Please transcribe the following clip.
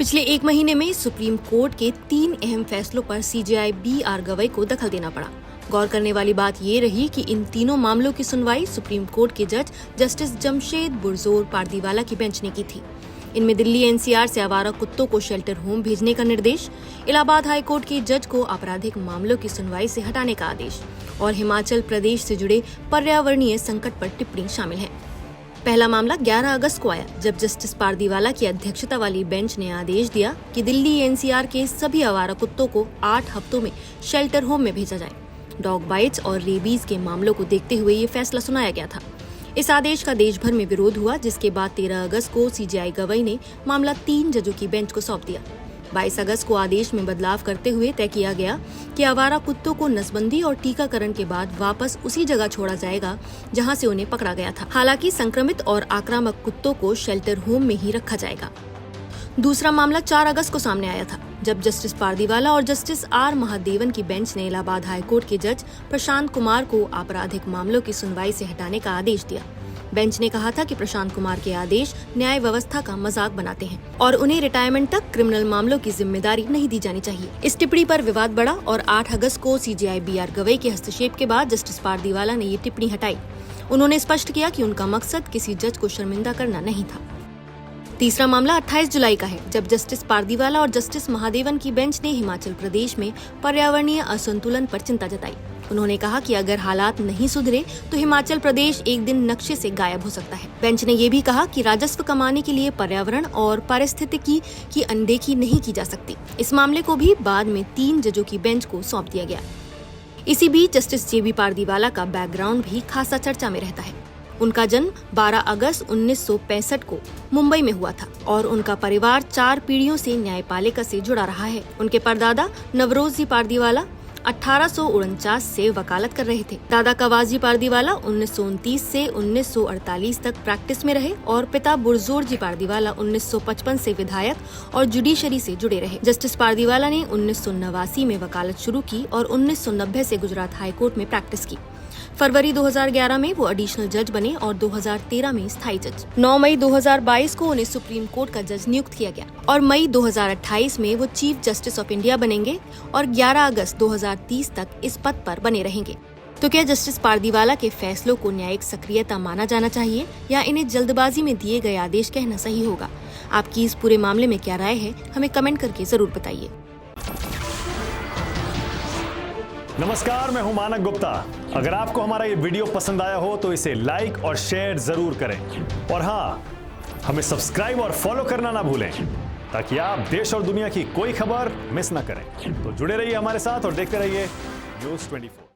पिछले एक महीने में सुप्रीम कोर्ट के 3 अहम फैसलों पर सीजेआई बी.आर. गवई को दखल देना पड़ा। गौर करने वाली बात ये रही कि इन तीनों मामलों की सुनवाई सुप्रीम कोर्ट के जज जस्टिस जमशेद बुरजोर पारदीवाला की बेंच ने की थी। इनमें दिल्ली एनसीआर से आवारा कुत्तों को शेल्टर होम भेजने का निर्देश, इलाहाबाद हाई कोर्ट के जज को आपराधिक मामलों की सुनवाई से हटाने का आदेश और हिमाचल प्रदेश से जुड़े पर्यावरणीय संकट पर टिप्पणी शामिल है। पहला मामला 11 अगस्त को आया, जब जस्टिस पारदीवाला की अध्यक्षता वाली बेंच ने आदेश दिया कि दिल्ली एनसीआर के सभी आवारा कुत्तों को 8 हफ्तों में शेल्टर होम में भेजा जाए। डॉग बाइट्स और रेबीज के मामलों को देखते हुए ये फैसला सुनाया गया था। इस आदेश का देश भर में विरोध हुआ, जिसके बाद 13 अगस्त को सीजेआई गवई ने मामला 3 जजों की बेंच को सौंप दिया। 22 अगस्त को आदेश में बदलाव करते हुए तय किया गया कि आवारा कुत्तों को नसबंदी और टीकाकरण के बाद वापस उसी जगह छोड़ा जाएगा जहां से उन्हें पकड़ा गया था। हालांकि संक्रमित और आक्रामक कुत्तों को शेल्टर होम में ही रखा जाएगा। दूसरा मामला 4 अगस्त को सामने आया था, जब जस्टिस पारदीवाला और जस्टिस आर महादेवन की बेंच ने इलाहाबाद हाई कोर्ट के जज प्रशांत कुमार को आपराधिक मामलों की सुनवाई से हटाने का आदेश दिया। बेंच ने कहा था कि प्रशांत कुमार के आदेश न्याय व्यवस्था का मजाक बनाते हैं और उन्हें रिटायरमेंट तक क्रिमिनल मामलों की जिम्मेदारी नहीं दी जानी चाहिए। इस टिप्पणी पर विवाद बढ़ा और 8 अगस्त को सीजेआई बी.आर. गवई के हस्तक्षेप के बाद जस्टिस पारदीवाला ने ये टिप्पणी हटाई। उन्होंने स्पष्ट किया कि उनका मकसद किसी जज को शर्मिंदा करना नहीं था। तीसरा मामला 28 जुलाई का है, जब जस्टिस पारदीवाला और जस्टिस महादेवन की बेंच ने हिमाचल प्रदेश में पर्यावरणीय असंतुलन पर चिंता जताई। उन्होंने कहा कि अगर हालात नहीं सुधरे तो हिमाचल प्रदेश एक दिन नक्शे से गायब हो सकता है। बेंच ने ये भी कहा कि राजस्व कमाने के लिए पर्यावरण और पारिस्थितिकी की अनदेखी नहीं की जा सकती। इस मामले को भी बाद में 3 जजों की बेंच को सौंप दिया गया। इसी बीच जस्टिस जे.बी. पारदीवाला का बैकग्राउंड भी खासा चर्चा में रहता है। उनका जन्म 12 अगस्त 1965 को मुंबई में हुआ था और उनका परिवार 4 पीढ़ियों से न्यायपालिका से जुड़ा रहा है। उनके परदादा नवरोज जी पारदीवाला 1849 से वकालत कर रहे थे। दादा कवास जी पारदीवाला 1929 से 1948 तक प्रैक्टिस में रहे और पिता बुरजोर जी पारदीवाला 1955 से विधायक और जुडिशरी से जुड़े रहे। जस्टिस पारदीवाला ने 1989 में वकालत शुरू की और 1990 से गुजरात हाई कोर्ट में प्रैक्टिस की। फरवरी 2011 में वो एडिशनल जज बने और 2013 में स्थायी जज। 9 मई 2022 को उन्हें सुप्रीम कोर्ट का जज नियुक्त किया गया और मई 2028 में वो चीफ जस्टिस ऑफ इंडिया बनेंगे और 11 अगस्त 2030 तक इस पद पर बने रहेंगे। तो क्या जस्टिस पारदीवाला के फैसलों को न्यायिक सक्रियता माना जाना चाहिए या इन्हें जल्दबाजी में दिए गए आदेश कहना सही होगा? आपकी इस पूरे मामले में क्या राय है, हमें कमेंट करके जरूर बताइए। नमस्कार, मैं हूं मानक गुप्ता। अगर आपको हमारा ये वीडियो पसंद आया हो तो इसे लाइक और शेयर जरूर करें और हाँ, हमें सब्सक्राइब और फॉलो करना ना भूलें ताकि आप देश और दुनिया की कोई खबर मिस ना करें। तो जुड़े रहिए हमारे साथ और देखते रहिए न्यूज़ 24।